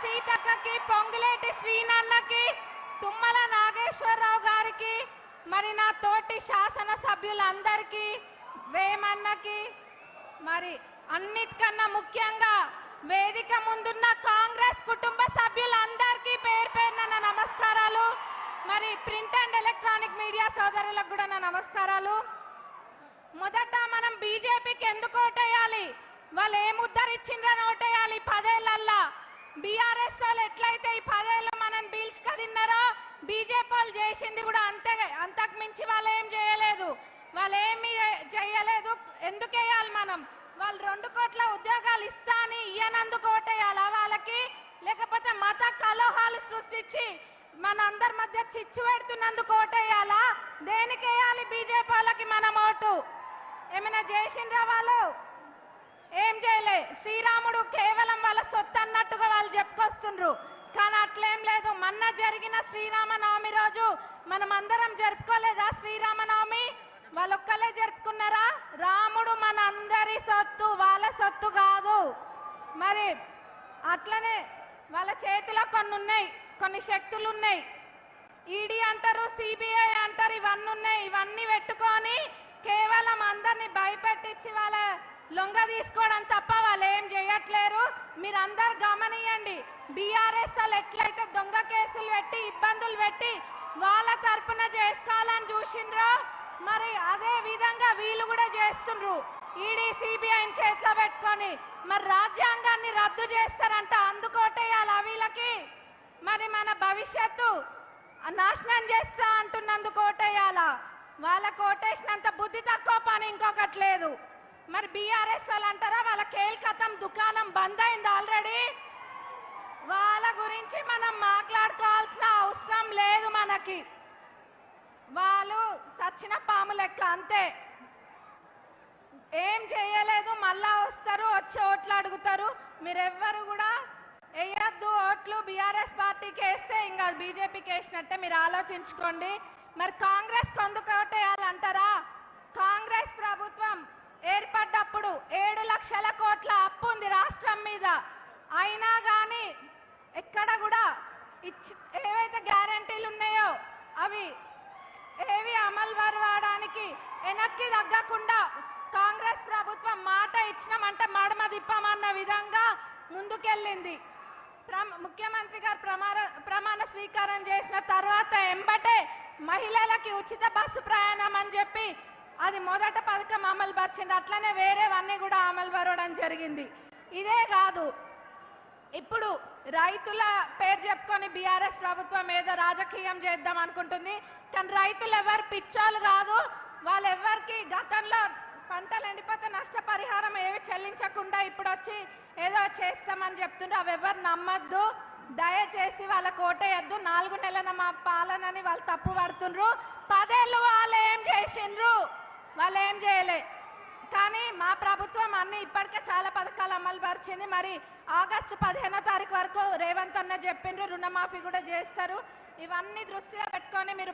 సీతక్కకి, పొంగులేటి శ్రీనన్నకి, తుమ్మల నాగేశ్వరరావు గారికి, మరి నా తోటి శాసన సభ్యులందరికీ, వేమన్నకి, మరి అన్నిటికన్నా ముఖ్యంగా వేదిక ముందున్న కాంగ్రెస్ కుటుంబ సభ్యులందరికీ పేరు పేరున నా నమస్కారాలు. మరి ప్రింట్ అండ్ ఎలక్ట్రానిక్ మీడియా సోదరులకు కూడా నా నమస్కారాలు. మొదట మనం బీజేపీకి ఎందుకు ఓటేయాలి, వాళ్ళు ఏం ఉద్ధరించిండ్రని ఓటేయాలి. 10 ఏళ్లల్లా బీఆర్ఎస్ వాళ్ళు ఎట్లయితే ఈ 10 ఏళ్ళు మనం బీల్చుకదిన్నారో బీజేపీ వాళ్ళు చేసింది కూడా అంతే, అంతకు మించి వాళ్ళు ఏం చేయలేదు. వాళ్ళు ఏమి చేయలేదు. ఎందుకు వేయాలి మనం? వాళ్ళు 2 కోట్ల ఉద్యోగాలు ఇస్తా అని ఇయ్యనందుకు ఓటేయాలా వాళ్ళకి, లేకపోతే మత కలహాలు సృష్టించి మన అందరి మధ్య చిచ్చు పెడుతున్నందుకు ఓటేయాలా? దేనికి వేయాలి బీజేపీ వాళ్ళకి మనం ఓటు? ఏమైనా చేసిండ్రా వాళ్ళు? ఏం చేయలే. శ్రీరాముడు కేవలం వాళ్ళ సొత్తు అన్నట్టుగా వాళ్ళు చెప్పుకొస్తుండ్రు, కానీ అట్లేం లేదు. మొన్న జరిగిన శ్రీరామనవమి రోజు మనం అందరం జరుపుకోలేదా శ్రీరామనవమి? వాళ్ళు ఒక్కలే జరుపుకున్నారా? రాముడు మన అందరి సొత్తు, వాళ్ళ సొత్తు కాదు. మరి అట్లనే వాళ్ళ చేతిలో కొన్ని ఉన్నాయి, కొన్ని శక్తులు ఉన్నాయి. ఈడీ అంటారు, సిబిఐ అంటారు, ఇవన్నీ ఉన్నాయి. ఇవన్నీ పెట్టుకొని కేవలం అందరినీ భయపెట్టించి వాళ్ళ లొంగ తీసుకోవడం తప్ప వాళ్ళు ఏం చేయట్లేరు. మీరు అందరు గమనియండి, బీఆర్ఎస్ వాళ్ళు ఎట్లయితే దొంగ కేసులు పెట్టి ఇబ్బందులు పెట్టి వాళ్ళ తరపున చేసుకోవాలని చూసిండ్రో, మరి అదే విధంగా వీళ్ళు కూడా చేస్తుండ్రు. ఈడీ సిబిఐని చేతిలో పెట్టుకొని మరి రాజ్యాంగాన్ని రద్దు చేస్తారంట, అందుకోటేయాలి వీళ్ళకి. మరి మన భవిష్యత్తు నాశనం చేస్తా అంటున్నందుకు ఓటేయాలా? వాళ్ళ కోటేసినంత బుద్ధి తక్కువ పని ఇంకొకటి లేదు. మరి బీఆర్ఎస్ వాళ్ళు అంటారా, వాళ్ళ కేల్కతం దుకాణం బంద్ అయింది ఆల్రెడీ. వాళ్ళ గురించి మనం మాట్లాడుకోవాల్సిన అవసరం లేదు మనకి. వాళ్ళు సచ్చిన పాము లెక్క అంతే, ఏం చేయలేదు. మళ్ళా వస్తారు, వచ్చి ఓట్లు అడుగుతారు. మీరెవ్వరు కూడా వేయద్దు ఓట్లు. బీఆర్ఎస్ పార్టీకి వేస్తే ఇంకా బీజేపీకి వేసినట్టే, మీరు ఆలోచించుకోండి. మరి కాంగ్రెస్ కొందుకు ఓటేయాలంటారా? కాంగ్రెస్ ప్రభుత్వం ఏర్పడ్డప్పుడు 7 లక్షల కోట్ల అప్పు ఉంది రాష్ట్రం మీద. అయినా కానీ ఎక్కడ కూడా ఏవైతే గ్యారంటీలు ఉన్నాయో అవి ఏవి అమలు పరవడానికి వెనక్కి తగ్గకుండా కాంగ్రెస్ ప్రభుత్వం మాట ఇచ్చినామంటే మడమ తిప్పమన్న విధంగా ముందుకెళ్ళింది. ముఖ్యమంత్రి గారు ప్రమాణ స్వీకారం చేసిన తర్వాత ఎంబటే మహిళలకి ఉచిత బస్సు ప్రయాణం అని చెప్పి అది మొదట పథకం అమలు పరిచింది. అట్లనే వేరేవన్నీ కూడా అమలు పరవడం జరిగింది. ఇదే కాదు, ఇప్పుడు రైతుల పేరు చెప్పుకొని బీఆర్ఎస్ ప్రభుత్వం ఏదో రాజకీయం చేద్దాం అనుకుంటుంది. కానీ రైతులు ఎవరు పిచ్చోళ్ళు కాదు. వాళ్ళెవ్వరికి గతంలో పంటలు ఎండిపోతే నష్టపరిహారం ఏవి చెల్లించకుండా ఇప్పుడు వచ్చి ఏదో చేస్తామని చెప్తుండ్రు. అవి ఎవరు నమ్మద్దు, దయచేసి వాళ్ళకి ఓటేయద్దు. 4 నెలల మా పాలనని వాళ్ళు తప్పు పడుతుండ్రు. 10 ఏళ్ళు వాళ్ళు ఏం చేసిండ్రు? వాళ్ళు ఏం చేయలే. కానీ మా ప్రభుత్వం అన్ని ఇప్పటికే చాలా పథకాలు అమలు పరిచింది. మరి ఆగస్టు 15వ తారీఖు వరకు రేవంత్ అన్న చెప్పిండ్రు రుణమాఫీ కూడా చేస్తారు. ఇవన్నీ దృష్టిలో పెట్టుకొని మీరు